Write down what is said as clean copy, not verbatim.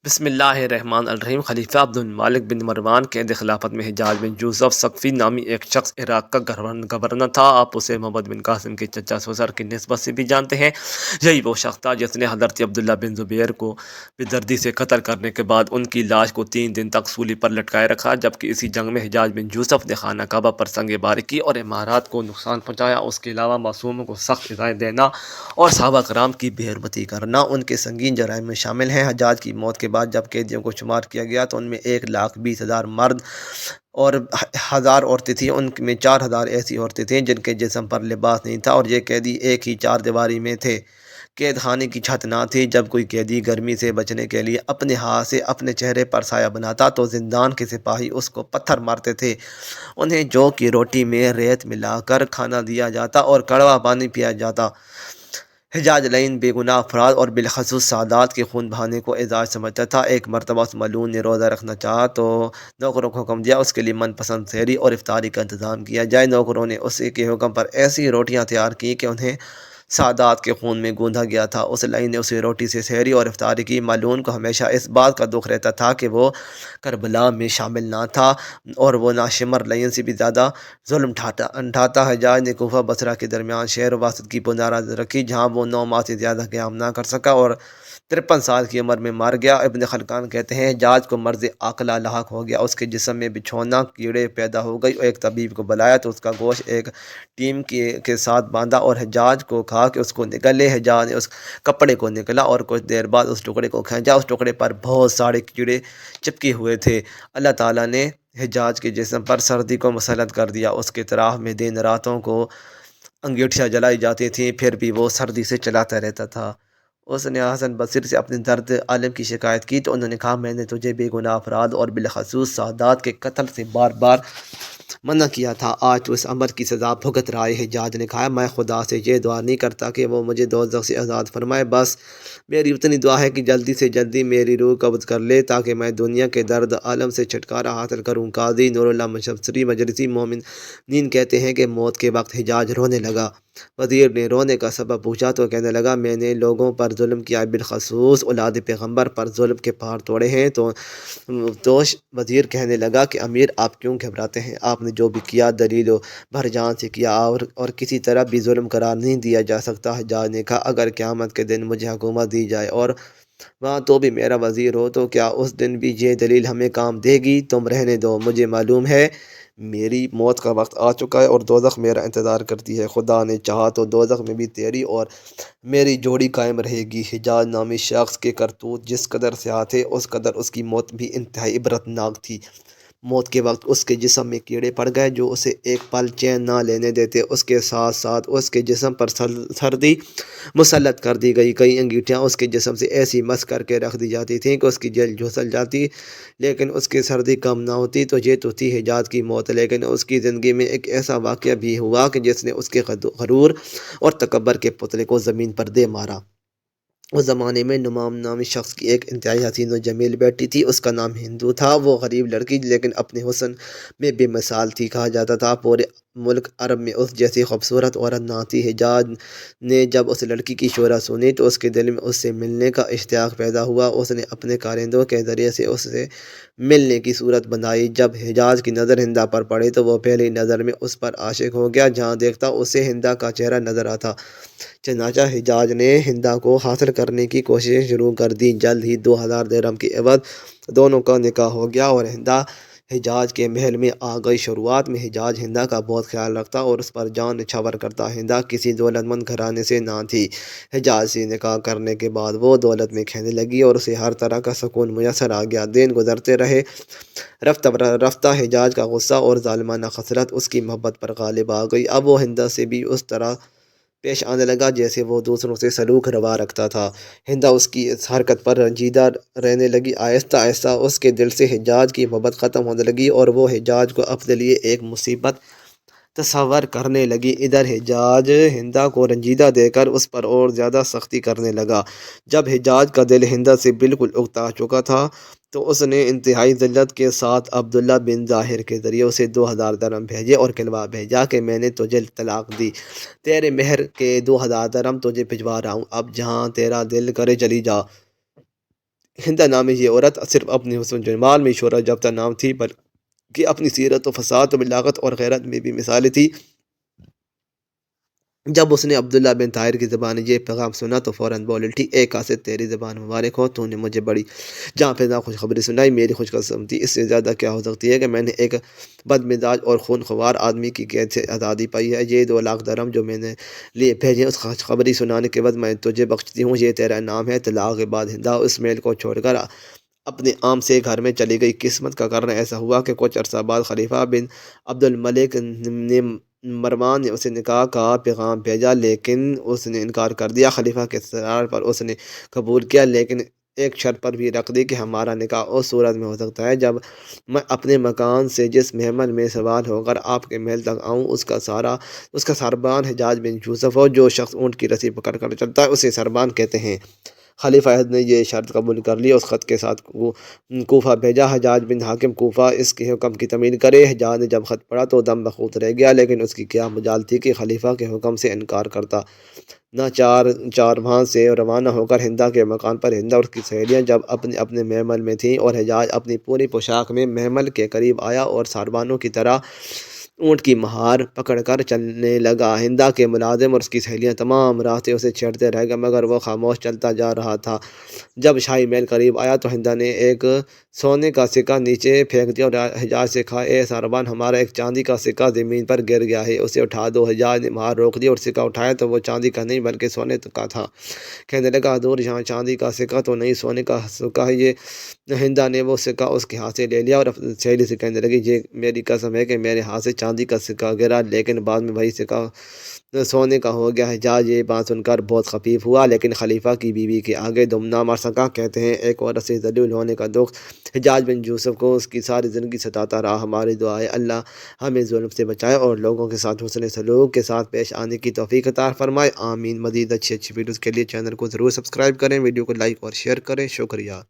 بسم اللہ الرحمن الرحیم۔ خلیفہ عبد المالک بن مروان کے خلافت میں حجاج بن یوسف ثقفی نامی ایک شخص عراق کا گورنر تھا۔ آپ اسے محمد بن قاسم کے چچا سسر کی نسبت سے بھی جانتے ہیں۔ یہی وہ شخص تھا جس نے حضرت عبداللہ بن زبیر کو بے دردی سے قتل کرنے کے بعد ان کی لاش کو 3 دن تک سولی پر لٹکائے رکھا، جبکہ اسی جنگ میں حجاج بن یوسف نے خانہ کعبہ پر سنگ باری کی اور عمارات کو نقصان پہنچایا۔ اس کے علاوہ معصوموں کو سخت سزائیں دینا اور صحابہ کرام کی بے حرمتی کرنا ان کے سنگین جرائم میں شامل ہیں۔ حجاج کی موت کے بعد جب قیدیوں کو شمار کیا گیا تو ان میں 1,20,000 مرد اور 1,000 عورتیں تھیں۔ ان میں 4,000 ایسی عورتیں تھیں جن کے جسم پر لباس نہیں تھا اور یہ قیدی ایک ہی چار دیواری میں تھے۔ قید خانے کی چھت نہ تھی۔ جب کوئی قیدی گرمی سے بچنے کے لیے اپنے ہاتھ سے اپنے چہرے پر سایہ بناتا تو زندان کے سپاہی اس کو پتھر مارتے تھے۔ انہیں جو کی روٹی میں ریت ملا کر کھانا دیا جاتا اور کڑوا پانی پیا جاتا۔ حجاج لعین بے گناہ افراد اور بالخصوص سادات کے خون بہانے کو اعزاز سمجھتا تھا۔ ایک مرتبہ اس ملعون نے روزہ رکھنا چاہا تو نوکروں کو حکم دیا اس کے لیے من پسند سحری اور افطاری کا انتظام کیا جائے۔ نوکروں نے اسی کے حکم پر ایسی روٹیاں تیار کی کہ انہیں سادات کے خون میں گوندھا گیا تھا۔ اس لعین نے اسی روٹی سے سحری اور افطاری کی۔ ملعون کو ہمیشہ اس بات کا دکھ رہتا تھا کہ وہ کربلا میں شامل نہ تھا اور وہ ناشمر لعین سے بھی زیادہ ظلم ڈھاتا۔ حجاج نے کوفہ بصرہ کے درمیان شہر واسط کی بنیاد رکھی جہاں وہ 9 ماہ سے زیادہ قیام نہ کر سکا اور 53 سال کی عمر میں مر گیا۔ ابن خلکان کہتے ہیں حجاج کو مرض عاقلہ لاحق ہو گیا، اس کے جسم میں بچھونا کیڑے پیدا ہو گئی۔ ایک طبیب کو بلایا تو اس کا گوشت ایک ٹیم کے ساتھ باندھا اور حجاج کو کہا کہ اس کو نگلے۔ حجاج نے اس کپڑے کو نگلا اور کچھ دیر بعد اس ٹکڑے کو کھینچا۔ اس ٹکڑے پر بہت سارے کیڑے چپکے ہوئے تھے۔ اللہ تعالیٰ نے حجاج کے جسم پر سردی کو مسلط کر دیا۔ اس کے اطراف میں دن راتوں کو انگیٹھیاں جلائی جاتی تھیں، پھر بھی وہ سردی سے چلاتا رہتا تھا۔ اس نے حسن بصری سے اپنے درد عالم کی شکایت کی تو انہوں نے کہا، میں نے تجھے بے گناہ افراد اور بالخصوص سادات کے قتل سے بار بار منع کیا تھا، آج تو اس عمل کی سزا بھگت رہا ہے۔ حجاج نے کہا، میں خدا سے یہ دعا نہیں کرتا کہ وہ مجھے دوزخ سے آزاد فرمائے، بس میری اتنی دعا ہے کہ جلدی سے جلدی میری روح قبض کر لے تاکہ میں دنیا کے درد عالم سے چھٹکارا حاصل کروں۔ قاضی نور اللہ مشفصری مجلسی مومنین کہتے ہیں کہ موت کے وقت حجاج رونے لگا۔ وزیر نے رونے کا سبب پوچھا تو کہنے لگا، میں نے لوگوں پر ظلم کیا، بالخصوص اولاد پیغمبر پر ظلم کے پہاڑ توڑے ہیں۔ تو وزیر کہنے لگا کہ امیر آپ کیوں گھبراتے ہیں، آپ نے جو بھی کیا دلیل و برجان سے کیا اور کسی طرح بھی ظلم قرار نہیں دیا جا سکتا۔ حجاج نے کہا، اگر قیامت کے دن مجھے حکومت دی جائے اور وہاں تو بھی میرا وزیر ہو تو کیا اس دن بھی یہ دلیل ہمیں کام دے گی؟ تم رہنے دو، مجھے معلوم ہے میری موت کا وقت آ چکا ہے اور دوزخ میرا انتظار کرتی ہے۔ خدا نے چاہا تو دوزخ میں بھی تیری اور میری جوڑی قائم رہے گی۔ حجاج نامی شخص کے کرتوت جس قدر سیاہ تھے اس قدر اس کی موت بھی انتہائی عبرتناک تھی۔ موت کے وقت اس کے جسم میں کیڑے پڑ گئے جو اسے ایک پل چین نہ لینے دیتے۔ اس کے ساتھ ساتھ اس کے جسم پر سردی مسلط کر دی گئی۔ کئی انگیٹھیاں اس کے جسم سے ایسی مس کر کے رکھ دی جاتی تھیں کہ اس کی جلد جھلس جاتی لیکن اس کی سردی کم نہ ہوتی۔ تو یہ تو تھی حجاج کی موت، لیکن اس کی زندگی میں ایک ایسا واقعہ بھی ہوا کہ جس نے اس کے غرور اور تکبر کے پتلے کو زمین پر دے مارا۔ اس زمانے میں نعمان نامی شخص کی ایک انتہائی حسین و جمیل بیٹی تھی، اس کا نام ہندو تھا۔ وہ غریب لڑکی لیکن اپنے حسن میں بے مثال تھی، کہا جاتا تھا پورے ملک عرب میں اس جیسی خوبصورت عورت نہ تھی۔ حجاج نے جب اس لڑکی کی شہرت سنی تو اس کے دل میں اس سے ملنے کا اشتیاق پیدا ہوا۔ اس نے اپنے کارندوں کے ذریعے سے اس سے ملنے کی صورت بنائی۔ جب حجاج کی نظر ہندا پر پڑی تو وہ پہلی نظر میں اس پر عاشق ہو گیا، جہاں دیکھتا اسے ہندا کا چہرہ نظر آتا۔ چنانچہ حجاج نے ہندا کو حاصل کرنے کی کوششیں شروع کر دیں۔ جلد ہی 2,000 درہم کے عوض دونوں کا نکاح ہو گیا اور ہندا حجاج کے محل میں آ گئی۔ شروعات میں حجاج ہندا کا بہت خیال رکھتا اور اس پر جان نچھاور کرتا۔ ہندا کسی دولت مند گھرانے سے نہ تھی۔ حجاج سے نکاح کرنے کے بعد وہ دولت میں کھینے لگی اور اسے ہر طرح کا سکون میسر آ گیا۔ دن گزرتے رہے، رفتہ رفتہ حجاج کا غصہ اور ظالمانہ خصلت اس کی محبت پر غالب آ گئی۔ اب وہ ہندا سے بھی اس طرح پیش آنے لگا جیسے وہ دوسروں سے سلوک روا رکھتا تھا۔ ہندا اس کی اس حرکت پر رنجیدہ رہنے لگی۔ آہستہ آہستہ اس کے دل سے حجاج کی محبت ختم ہونے لگی اور وہ حجاج کو اپنے لیے ایک مصیبت تصور کرنے لگی۔ ادھر حجاج ہندا کو رنجیدہ دے کر اس پر اور زیادہ سختی کرنے لگا۔ جب حجاج کا دل ہندا سے بالکل اکتا چکا تھا تو اس نے انتہائی ذلت کے ساتھ عبداللہ بن ظاہر کے ذریعے اسے 2,000 درہم بھیجے اور کلمہ بھیجا کہ میں نے تجھے طلاق دی، تیرے مہر کے 2,000 درہم تجھے بھجوا رہا ہوں، اب جہاں تیرا دل کرے چلی جا۔ ہندا نامی یہ عورت صرف اپنے حسن و جمال میں شہرت یافتہ نام تھی، بلکہ اپنی سیرت و فصاحت و بلاغت اور غیرت میں بھی مثالیں تھی۔ جب اس نے عبداللہ بن طاہر کی زبان یہ پیغام سنا تو فوراً بول اٹھی، اے قاصد، تیری زبان مبارک ہو، تو نے مجھے بڑی جہاں فضا خوشخبری سنائی۔ میری خوش قسمتی اس سے زیادہ کیا ہو سکتی ہے کہ میں نے ایک بد مزاج اور خون خوار آدمی کی قید سے آزادی پائی ہے۔ یہ 2 لاکھ درہم جو میں نے لیے بھیجے اس خوشخبری سنانے کے بعد میں تجھے بخشتی ہوں، یہ تیرا انعام ہے۔ طلاق کے بعد ہندا اس محل کو چھوڑ کر اپنے عام سے گھر میں چلی گئی۔ قسمت کا کرنا ایسا ہوا کہ کچھ عرصہ بعد خلیفہ بن عبد الملک نے مروان نے اسے نکاح کا پیغام بھیجا، لیکن اس نے انکار کر دیا۔ خلیفہ کے اصرار پر اس نے قبول کیا، لیکن ایک شرط پر بھی رکھ دی کہ ہمارا نکاح اس صورت میں ہو سکتا ہے جب میں اپنے مکان سے جس محمل میں سوار ہو کر آپ کے محل تک آؤں، اس کا سربان حجاج بن یوسف ہو۔ جو شخص اونٹ کی رسی پکڑ کر چلتا ہے اسے سربان کہتے ہیں۔ خلیفہ نے یہ شرط قبول کر لی۔ اس خط کے ساتھ کوفہ بھیجا۔ حجاج بن حاکم کوفہ اس کے حکم کی تعمیل کرے۔ حجاج نے جب خط پڑھا تو دم بخود رہ گیا، لیکن اس کی کیا مجال تھی کہ خلیفہ کے حکم سے انکار کرتا۔ نہ چارواں سے روانہ ہو کر ہندا کے مکان پر ہندا اور اس کی سہیلیاں جب اپنے اپنے محمل میں تھیں اور حجاج اپنی پوری پوشاک میں محمل کے قریب آیا اور ساربانوں کی طرح اونٹ کی مہار پکڑ کر چلنے لگا، ہندا کے ملازم اور اس کی سہیلیاں تمام راستے اسے چھیڑتے رہ گئے، مگر وہ خاموش چلتا جا رہا تھا۔ جب شاہی محل قریب آیا تو ہندا نے ایک سونے کا سکہ نیچے پھینک دیا اور حجاج سے کہا، اے ساربان، ہمارا ایک چاندی کا سکہ زمین پر گر گیا ہے، اسے اٹھا دو۔ حجاج نے مہار روک دی اور سکہ اٹھایا تو وہ چاندی کا نہیں بلکہ سونے کا تھا۔ کہنے لگا، حضور، یہاں چاندی کا سکہ تو نہیں، سونے کا سکہ ہے یہ۔ ہندا نے وہ سکہ اس کے ہاتھ سے لے لیا اور اپنی سہیلی سے کہنے لگی، یہ میری قسم ہے کہ میرے ہاتھ سے چاندی کا سکہ گرا، لیکن بعد میں وہی سکہ سونے کا ہو گیا۔ حجاج یہ بات سن کر بہت خفیف ہوا، لیکن خلیفہ کی بیوی کے آگے دم نہ مار سکا۔ کہتے ہیں ایک عورت سے ذلیل ہونے کا دکھ حجاج بن یوسف کو اس کی ساری زندگی ستاتا رہا۔ ہماری دعا ہے اللہ ہمیں ظلم سے بچائے اور لوگوں کے ساتھ حسن سلوک کے ساتھ پیش آنے کی توفیق عطا فرمائے، آمین۔ مزید اچھی ویڈیوز کے لیے چینل کو ضرور سبسکرائب کریں، ویڈیو کو لائک اور شیئر کریں۔ شکریہ۔